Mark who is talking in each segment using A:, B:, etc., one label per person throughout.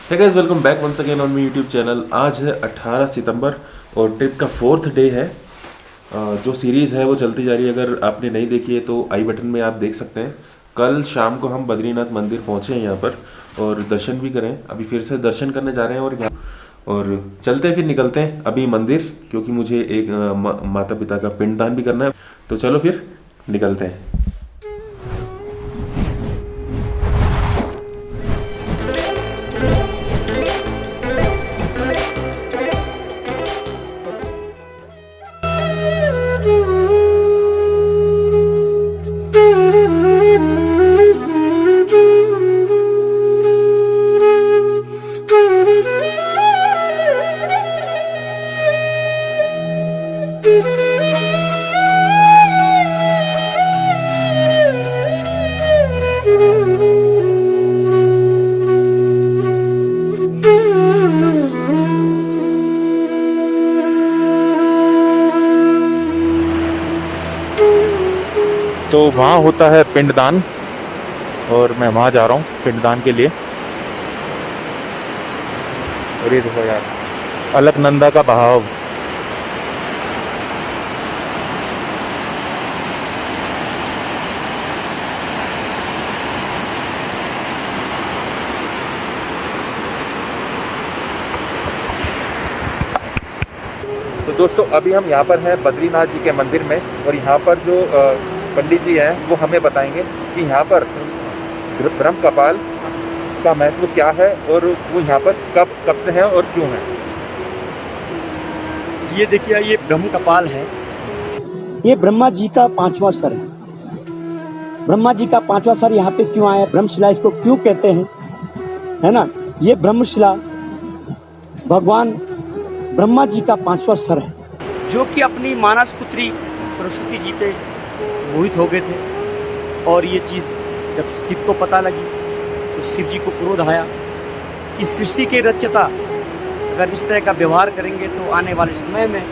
A: है guys, welcome back once again on me YouTube channel. आज है 18 सितंबर और ट्रिप का 4th डे है। जो सीरीज़ है वो चलती जा रही है। अगर आपने नहीं देखी है तो आई बटन में आप देख सकते हैं। कल शाम को हम बद्रीनाथ मंदिर पहुंचे हैं यहाँ पर और दर्शन भी करें। अभी फिर से दर्शन करने जा रहे हैं और चलते हैं, फिर निकलते हैं अभी मंदिर, क्योंकि मुझे एक माता पिता का पिंडदान भी करना है। तो चलो फिर निकलते हैं। तो वहाँ होता है पिंडदान और मैं वहाँ जा रहा हूँ पिंडदान के लिए। और ये देखो यार, अलकनंदा का बहाव। तो दोस्तों अभी हम यहाँ पर हैं बद्रीनाथ जी के मंदिर में, और यहाँ पर जो पंडित जी हैं वो हमें बताएंगे कि यहाँ पर ब्रह्म कपाल का महत्व क्या है और वो यहाँ पर कब से है और क्यों है।
B: ये देखिए, ये ब्रह्म कपाल है।
C: ये ब्रह्मा जी का 5वां सर है। ब्रह्मा जी का 5वां सर यहाँ पे क्यों आया, ब्रह्मशिला इसको क्यों कहते हैं, है ना। ये ब्रह्मशिला भगवान ब्रह्मा जी का 5वां सर है,
B: जो कि अपनी मानस पुत्री सरस्वती जी पे मोहित हो गए थे। और ये चीज़ जब शिव को पता लगी तो शिव जी को क्रोध आया कि सृष्टि के रचयिता अगर इस तरह का व्यवहार करेंगे तो आने वाले समय में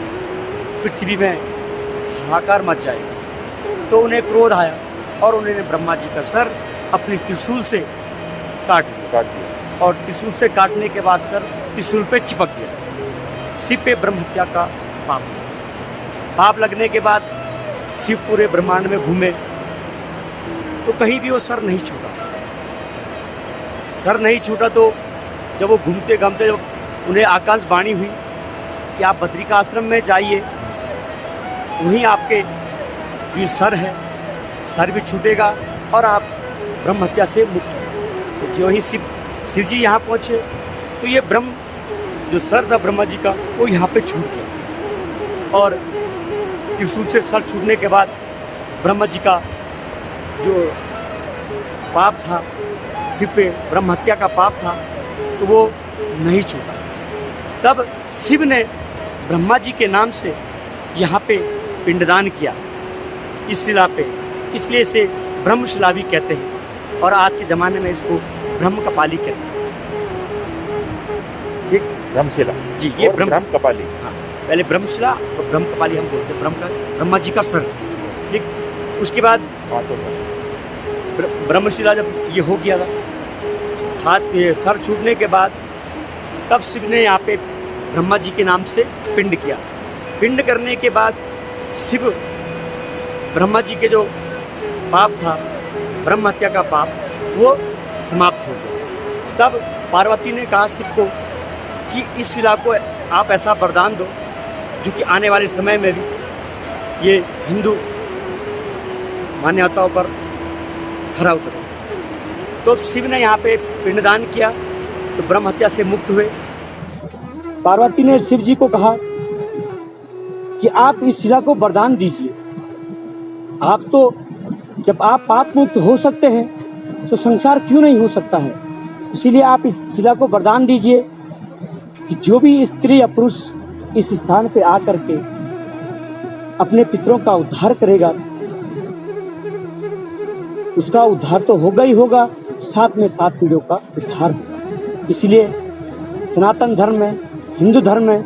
B: पृथ्वी में हाहाकार मच जाएगा। तो उन्हें क्रोध आया और उन्होंने ब्रह्मा जी का सर अपने त्रिशूल से काट दिया। और त्रिशूल से काटने के बाद सर त्रिशूल पे चिपक गया। शिव पे ब्रह्म हत्या का पाप लगने के बाद शिव पूरे ब्रह्मांड में घूमे तो कहीं भी वो सर नहीं छूटा। तो जब वो घूमते घूमते उन्हें आकाशवाणी हुई कि आप बद्रिका आश्रम में जाइए, वहीं आपके जो सर है, सर भी छूटेगा और आप ब्रह्म हत्या से मुक्त होंगे। तो जो ही शिव जी यहाँ पहुँचे तो ये ब्रह्म जो सर था ब्रह्मा जी का वो यहाँ पे छूट गया। और त्रिशूल से सर छूटने के बाद ब्रह्मा जी का जो पाप था, शिव पे ब्रह्म हत्या का पाप था, तो वो नहीं छूटा। तब शिव ने ब्रह्मा जी के नाम से यहाँ पे पिंडदान किया इस शिला पे, इसलिए इसे ब्रह्मशिला भी कहते हैं। और आज के ज़माने में इसको ब्रह्म कपाली कहते हैं।
A: ठीक, ब्रह्मशिला
B: जी, ये
A: ब्रह्म कपाली।
B: हाँ, पहले ब्रह्मशिला और ब्रह्म कपाली हम बोलते हैं। ब्रह्मा जी का सर, ठीक। उसके बाद ब्रह्मशिला जब ये हो गया था, हाथ सर छूटने के बाद तब शिव ने यहाँ पे ब्रह्मा जी के नाम से पिंड किया। पिंड करने के बाद शिव ब्रह्मा जी के जो पाप था, ब्रह्म हत्या का पाप, वो समाप्त हो गया। तब पार्वती ने कहा शिव को कि इस शिला को आप ऐसा वरदान दो जो कि आने वाले समय में भी ये हिंदू मान्यताओं पर खरा उतरे। तो शिव ने यहाँ पे पिंडदान किया तो ब्रह्म हत्या से मुक्त हुए।
C: पार्वती ने शिव जी को कहा कि आप इस शिला को वरदान दीजिए। आप तो, जब आप पाप मुक्त हो सकते हैं तो संसार क्यों नहीं हो सकता है। इसीलिए आप इस शिला को वरदान दीजिए कि जो भी स्त्री या पुरुष इस स्थान पे आकर के अपने पितरों का उद्धार करेगा, उसका उद्धार तो होगा ही होगा, साथ में 7 पीढ़ियों का उद्धार होगा। इसलिए सनातन धर्म में, हिंदू धर्म में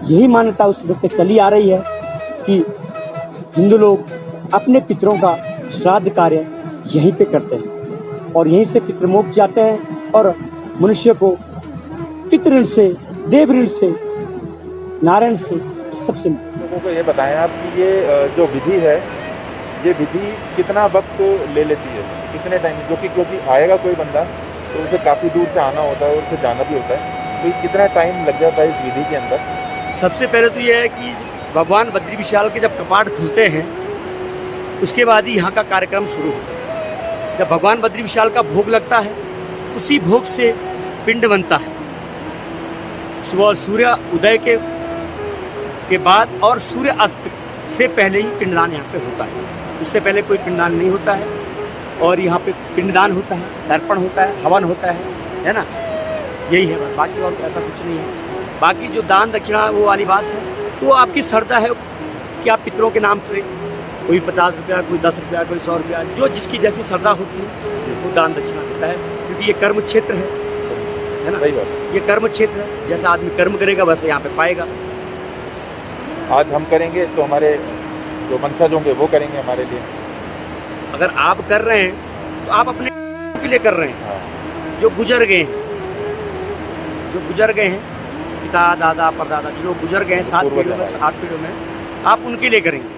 C: यही मान्यता उस समय से चली आ रही है कि हिंदू लोग अपने पितरों का श्राद्ध कार्य यहीं पे करते हैं और यहीं से पितृमोक्ष जाते हैं और मनुष्य को पितृ ऋण से, देव ऋण से, नारायण से, सबसे।
A: लोगों को ये बताएं आप कि ये जो विधि है, ये विधि कितना वक्त ले लेती है, कितने टाइम, क्योंकि आएगा कोई बंदा तो उसे काफ़ी दूर से आना होता है और उसे जाना भी होता है, तो कितना टाइम लग जाता है इस विधि के अंदर?
B: सबसे पहले तो ये है कि भगवान बद्री विशाल के जब कपाट खुलते हैं उसके बाद ही यहाँ का कार्यक्रम शुरू होता है। जब भगवान बद्री विशाल का भोग लगता है उसी भोग से पिंड बनता है। सुबह सूर्य उदय के बाद और सूर्य अस्त से पहले ही पिंडदान यहाँ पे होता है, उससे पहले कोई पिंडदान नहीं होता है। और यहाँ पे पिंडदान होता है, तर्पण होता है, हवन होता है ना, यही है बस, बाकी और ऐसा कुछ नहीं है। बाकी जो दान दक्षिणा वो वाली बात है तो आपकी श्रद्धा है कि आप पितरों के नाम से कोई 50 रुपया, कोई 10 रुपया, कोई 100 रुपया, जो जिसकी जैसी श्रद्धा होती है वो दान दक्षिणा देता है, क्योंकि ये कर्म क्षेत्र है ना, ये कर्म क्षेत्र है। जैसा आदमी कर्म करेगा वैसे यहाँ पे पाएगा।
A: आज हम करेंगे तो हमारे जो वंशज होंगे वो करेंगे हमारे लिए।
B: अगर आप कर रहे हैं तो आप अपने के लिए कर रहे हैं, जो गुजर गए हैं, पिता दादा परदादा जो गुजर गए हैं 7 पीढ़ियों में, 8 पीढ़ियों में, आप उनके लिए करेंगे।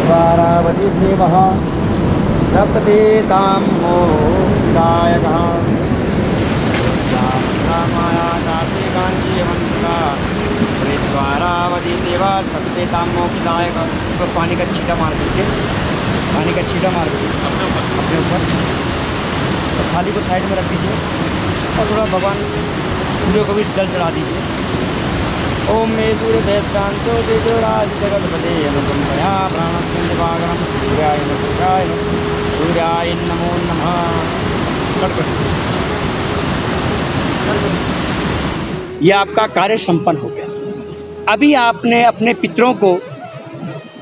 C: द्वारावती देवः सप्तेतां मोक्षदायकः माया दासी कांची मंत्रा द्वारावती देवा सप्तेतां मोक्षदायक। तो पानी का छींटा मार दीजिए, पानी का छींटा मार दीजिए अपने ऊपर, तो थाली को साइड में रख दीजिए और थोड़ा भगवान सूर्य को भी जल चढ़ा दीजिए। ओम मे सूर्य देवतांतो तेजोराज जगतपते अनुकंपया प्राणस्कंदभागरम सूर्याय नमो नमः। यह आपका कार्य संपन्न हो गया। अभी आपने अपने पितरों को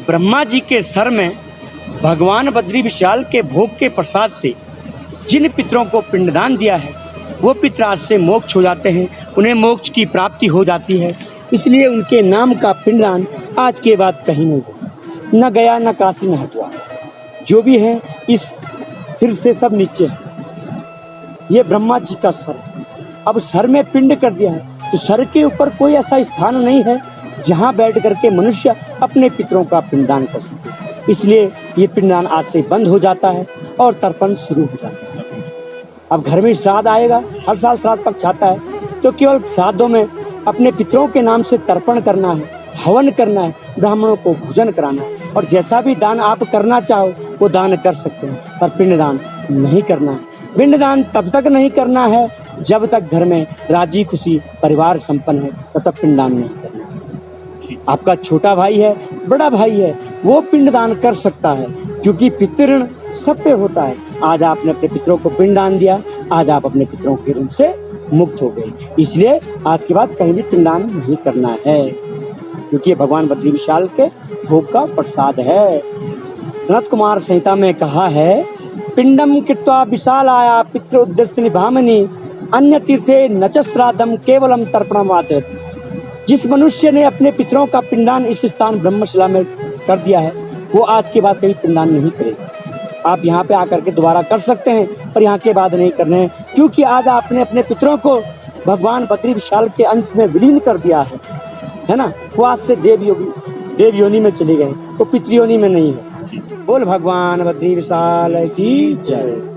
C: ब्रह्मा जी के सर में भगवान बद्री विशाल के भोग के प्रसाद से जिन पितरों को पिंडदान दिया है वो पितर आज से मोक्ष हो जाते हैं, उन्हें मोक्ष की प्राप्ति हो जाती है। इसलिए उनके नाम का पिंडदान आज के बाद कहीं नहीं होगा, न गया न काशी न हरिद्वार, जो भी है इस सिर से सब नीचे है। ये ब्रह्मा जी का सर है। अब सर में पिंड कर दिया है तो सर के ऊपर कोई ऐसा स्थान नहीं है जहाँ बैठ करके मनुष्य अपने पितरों का पिंडदान कर सके। इसलिए ये पिंडदान आज से बंद हो जाता है और तर्पण शुरू हो जाता है। अब घर में श्राद्ध आएगा, हर साल श्राद्ध पक्ष आता है, तो केवल श्राद्धों में अपने पितरों के नाम से तर्पण करना है, हवन करना है, ब्राह्मणों को भोजन कराना है, और जैसा भी दान आप करना चाहो वो दान कर सकते हैं, पर पिंडदान नहीं करना है। पिंडदान तब तक नहीं करना है जब तक घर में राजी खुशी परिवार संपन्न है तब तक पिंडदान नहीं करना। आपका छोटा भाई है, बड़ा भाई है, वो पिंडदान कर सकता है, क्योंकि पितृ ऋण सब पे होता है। आज आपने अपने पितरों को पिंडदान दिया, आज आप अपने पितरों के ऋण से मुक्त हो गए। इसलिए आज के बाद कहीं भी पिंडदान नहीं करना है, क्योंकि ये भगवान बद्री विशाल के भोग का प्रसाद है। सनत कुमार संहिता में कहा है, पिंडम कृत्वा विशालाया पितृ उद्देश्य निभामनि अन्य तीर्थे न च श्राद्धम केवलम तर्पणम आचरति। जिस मनुष्य ने अपने पितरों का पिंडदान इस स्थान ब्रह्मशिला में कर दिया है, वो आज के बाद कभी पिंडदान नहीं करेगा। आप यहाँ पे आकर के दोबारा कर सकते हैं, पर यहाँ के बाद नहीं करने हैं, क्योंकि आज आपने अपने पितरों को भगवान बद्री विशाल के अंश में विलीन कर दिया है ना। वो आज से देव योनि में चले गए, वो पितृयोनि में नहीं है। बोल भगवान बद्री विशाल की जय।